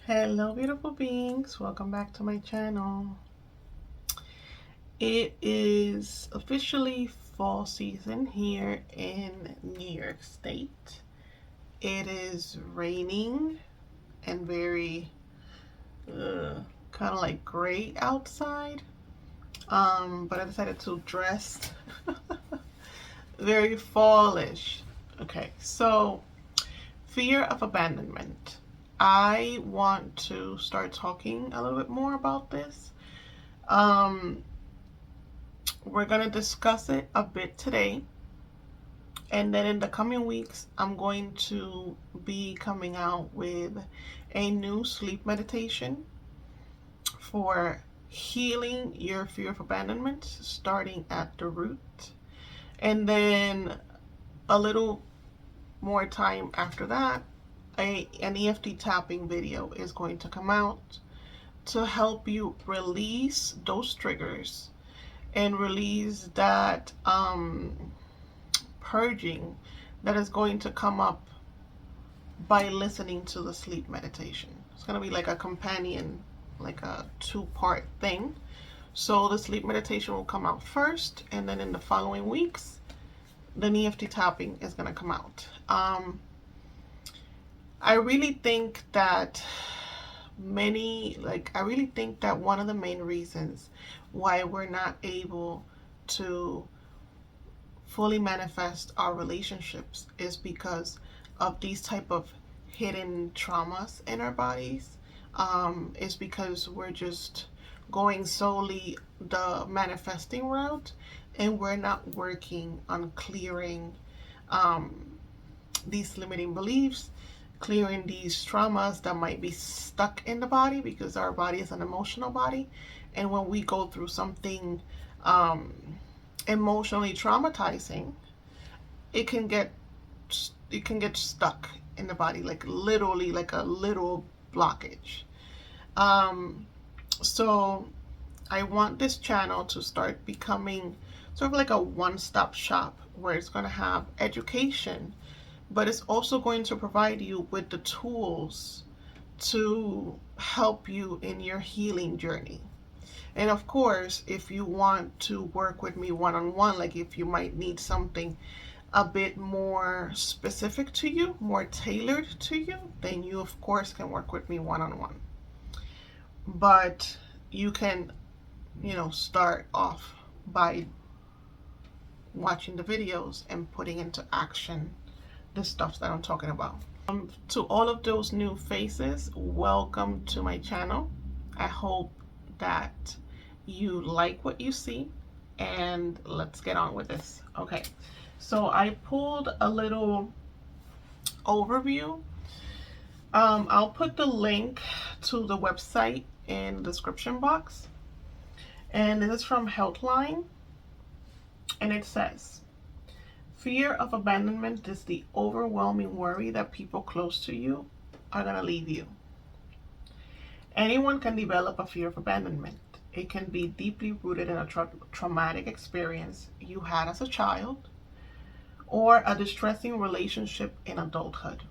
Hello beautiful beings, welcome back to my channel. It is officially fall season here in New York State. It is raining and very kind of like gray outside, but I decided to dress very fallish. Okay, so fear of abandonment. I want to start talking a little bit more about this. We're going to discuss it a bit today. And then in the coming weeks, I'm going to be coming out with a new sleep meditation for healing your fear of abandonment, starting at the root. And then a little more time after that, an EFT tapping video is going to come out to help you release those triggers and release that purging that is going to come up by listening to the sleep meditation. It's going to be like a companion, like a two-part thing. So the sleep meditation will come out first, and then in the following weeks, the EFT tapping is going to come out. I really think that one of the main reasons why we're not able to fully manifest our relationships is because of these type of hidden traumas in our bodies. Is because we're just going solely the manifesting route, and we're not working on clearing these limiting beliefs, clearing these traumas that might be stuck in the body, because our body is an emotional body. And when we go through something emotionally traumatizing, it can get stuck in the body, like literally like a literal blockage. So I want this channel to start becoming sort of like a one-stop shop, where it's going to have education, but it's also going to provide you with the tools to help you in your healing journey. And of course, if you want to work with me one-on-one, like if you might need something a bit more specific to you, more tailored to you, then you of course can work with me one-on-one. But you can, start off by watching the videos and putting into action the stuff that I'm talking about. To all of those new faces, welcome to my channel. I hope that you like what you see, and let's get on with this. Okay, so I pulled a little overview. I'll put the link to the website in the description box, and this is from Healthline, and it says, fear of abandonment is the overwhelming worry that people close to you are going to leave you. Anyone can develop a fear of abandonment. It can be deeply rooted in a traumatic experience you had as a child, or a distressing relationship in adulthood.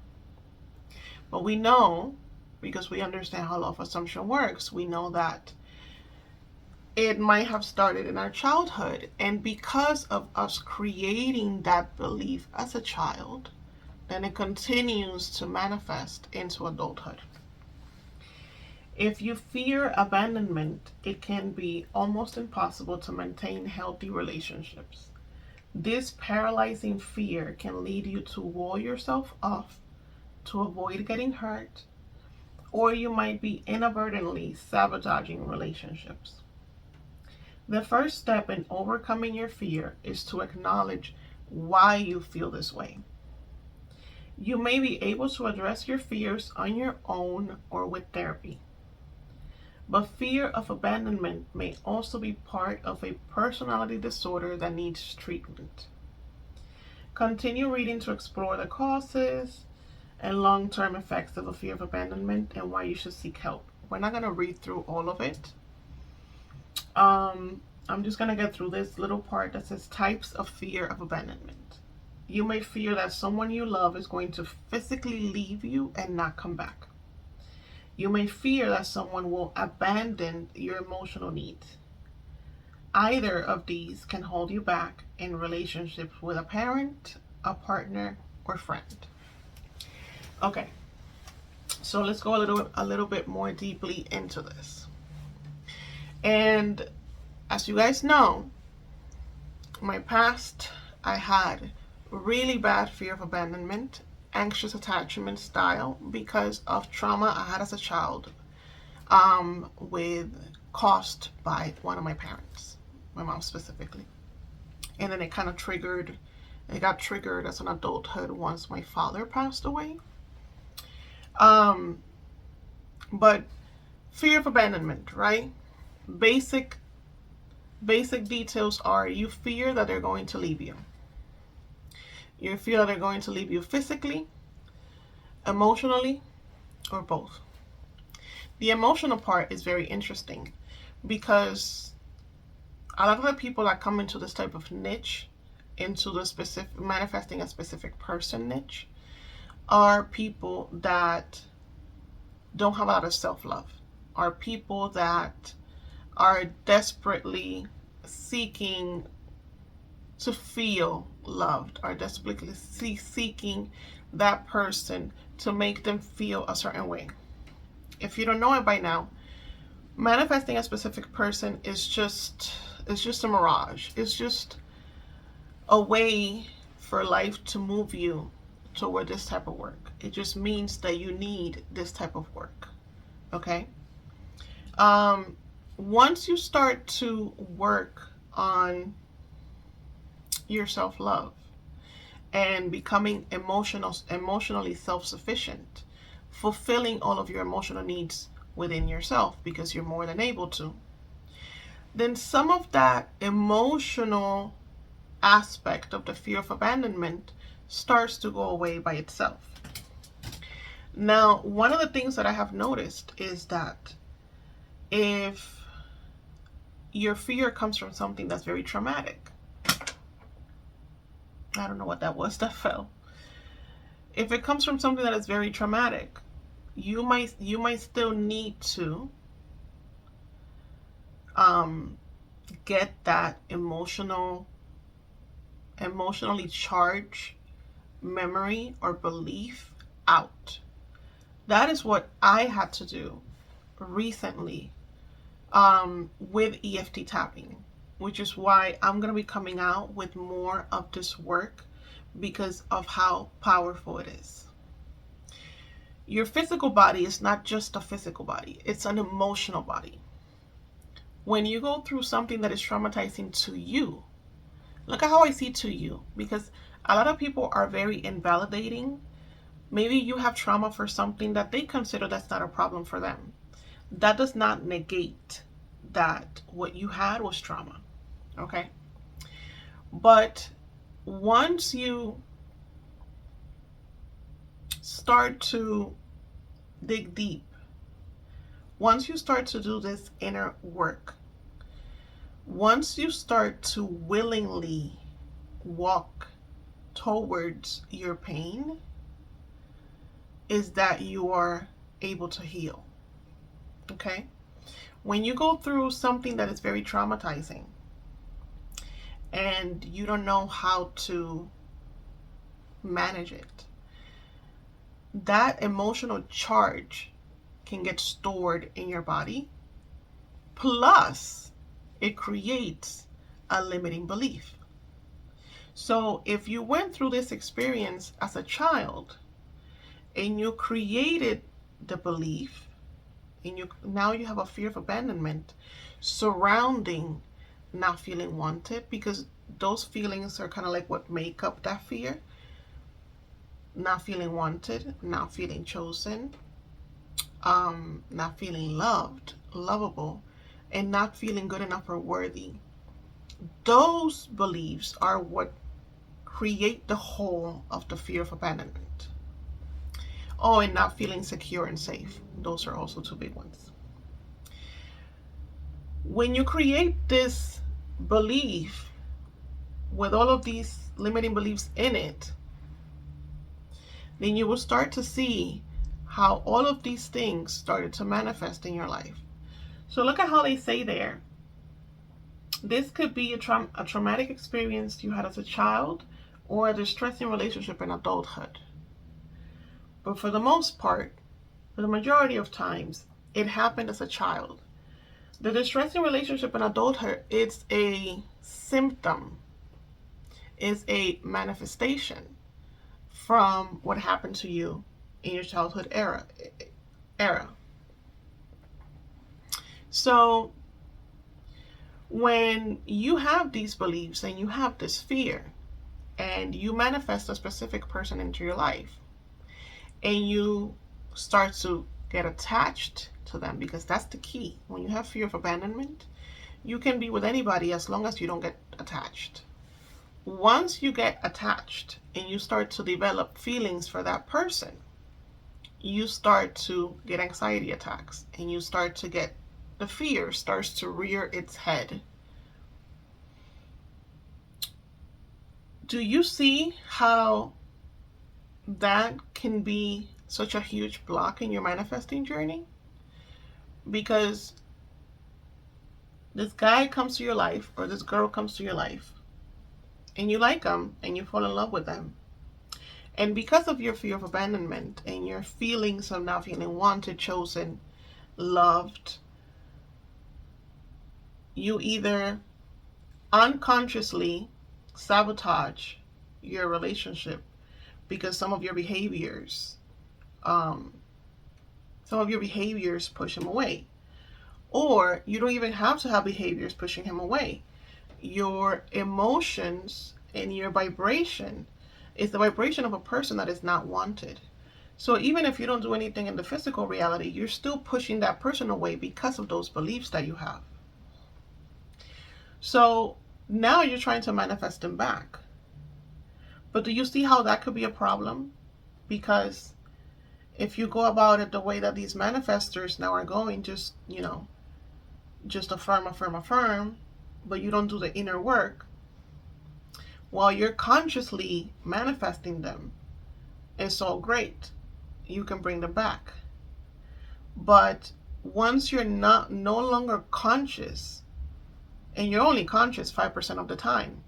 But we know, because we understand how law of assumption works, we know that it might have started in our childhood, and because of us creating that belief as a child, then it continues to manifest into adulthood. If you fear abandonment, it can be almost impossible to maintain healthy relationships. This paralyzing fear can lead you to wall yourself off to avoid getting hurt, or you might be inadvertently sabotaging relationships. The first step in overcoming your fear is to acknowledge why you feel this way. You may be able to address your fears on your own or with therapy. But fear of abandonment may also be part of a personality disorder that needs treatment. Continue reading to explore the causes and long-term effects of a fear of abandonment and why you should seek help. We're not going to read through all of it. I'm just going to get through this little part that says types of fear of abandonment. You may fear that someone you love is going to physically leave you and not come back. You may fear that someone will abandon your emotional needs. Either of these can hold you back in relationships with a parent, a partner, or friend. Okay, so let's go a little bit more deeply into this. And as you guys know, my past, I had really bad fear of abandonment, anxious attachment style because of trauma I had as a child, with caused by one of my parents, my mom specifically. And then it got triggered as an adulthood once my father passed away. But fear of abandonment, right? Basic details are: you fear that they're going to leave you. You fear that they're going to leave you physically, emotionally, or both. The emotional part is very interesting because a lot of the people that come into this type of niche, into the specific manifesting a specific person niche, are people that don't have a lot of self-love, are people that are desperately seeking to feel loved, are desperately seeking that person to make them feel a certain way. If you don't know it by now, manifesting a specific person is just a mirage. It's just a way for life to move you toward this type of work. It just means that you need this type of work. Okay? Once you start to work on your self-love and becoming emotionally self-sufficient, fulfilling all of your emotional needs within yourself because you're more than able to, then some of that emotional aspect of the fear of abandonment starts to go away by itself. Now, one of the things that I have noticed is that if your fear comes from something that's very traumatic, I don't know what that was that fell. If it comes from something that is very traumatic, you might still need to get that emotionally charged memory or belief out. That is what I had to do recently with EFT tapping, which is why I'm going to be coming out with more of this work because of how powerful it is. Your physical body is not just a physical body, it's an emotional body. When you go through something that is traumatizing to you, look at how I see to you, because a lot of people are very invalidating. Maybe you have trauma for something that they consider that's not a problem for them. That does not negate that what you had was trauma. Okay? But once you start to dig deep, once you start to do this inner work, once you start to willingly walk towards your pain, is that you are able to heal. Okay? When you go through something that is very traumatizing and you don't know how to manage it, that emotional charge can get stored in your body. Plus, it creates a limiting belief. So if you went through this experience as a child and you created the belief, and now you have a fear of abandonment surrounding not feeling wanted, because those feelings are kind of like what make up that fear. Not feeling wanted, not feeling chosen, not feeling loved, lovable, and not feeling good enough or worthy. Those beliefs are what create the whole of the fear of abandonment. Oh, and not feeling secure and safe. Those are also two big ones. When you create this belief with all of these limiting beliefs in it, then you will start to see how all of these things started to manifest in your life. So look at how they say there. This could be a traumatic experience you had as a child or a distressing relationship in adulthood. But for the most part, for the majority of times, it happened as a child. The distressing relationship in adulthood, it's a symptom, is a manifestation from what happened to you in your childhood era. So when you have these beliefs and you have this fear and you manifest a specific person into your life and you start to get attached to them, because that's the key. When you have fear of abandonment, you can be with anybody as long as you don't get attached. Once you get attached and you start to develop feelings for that person, you start to get anxiety attacks and you start to get, the fear starts to rear its head. Do you see how that can be such a huge block in your manifesting journey? Because this guy comes to your life or this girl comes to your life and you like them and you fall in love with them. And because of your fear of abandonment and your feelings of not feeling wanted, chosen, loved, you either unconsciously sabotage your relationship because some of your behaviors push him away. Or you don't even have to have behaviors pushing him away. Your emotions and your vibration is the vibration of a person that is not wanted. So even if you don't do anything in the physical reality, you're still pushing that person away because of those beliefs that you have. So now you're trying to manifest them back. But do you see how that could be a problem? Because if you go about it the way that these manifestors now are going, just affirm, but you don't do the inner work, while you're consciously manifesting them, it's all great. You can bring them back. But once you're no longer conscious, and you're only conscious 5% of the time,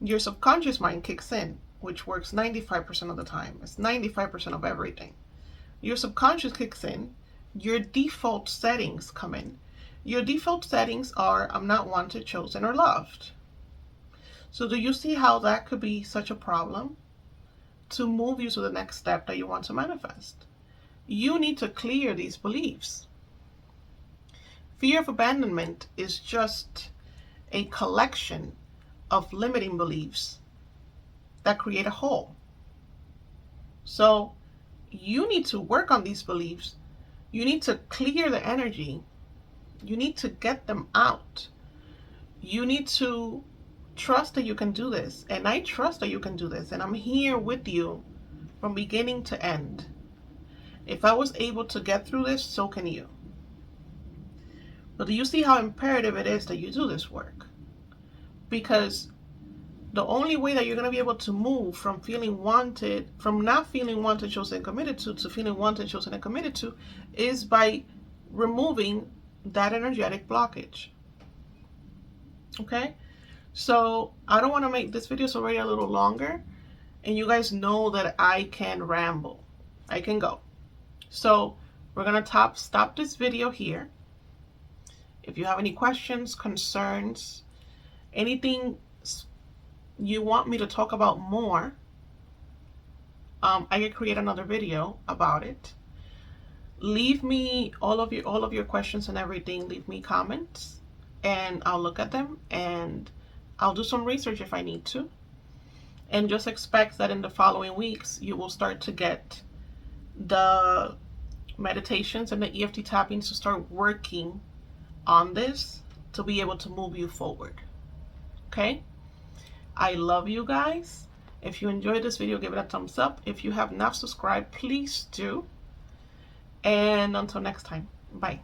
your subconscious mind kicks in, which works 95% of the time. It's 95% of everything. Your subconscious kicks in, your default settings come in. Your default settings are, I'm not wanted, chosen, or loved. So do you see how that could be such a problem to move you to the next step that you want to manifest? You need to clear these beliefs. Fear of abandonment is just a collection of limiting beliefs that create a hole. So you need to work on these beliefs. You need to clear the energy. You need to get them out. You need to trust that you can do this. And I trust that you can do this. And I'm here with you from beginning to end. If I was able to get through this, so can you. But do you see how imperative it is that you do this work? Because the only way that you're going to be able to move from feeling wanted, from not feeling wanted, chosen, and committed to feeling wanted, chosen, and committed to, is by removing that energetic blockage. Okay? So I don't want to make this video already a little longer. And you guys know that I can ramble. I can go. So we're going to stop this video here. If you have any questions, concerns, anything you want me to talk about more, I can create another video about it. Leave me all of your questions and everything. Leave me comments and I'll look at them and I'll do some research if I need to. And just expect that in the following weeks you will start to get the meditations and the EFT tappings to start working on this to be able to move you forward. Okay? I love you guys. If you enjoyed this video, give it a thumbs up. If you have not subscribed, please do. And until next time, bye.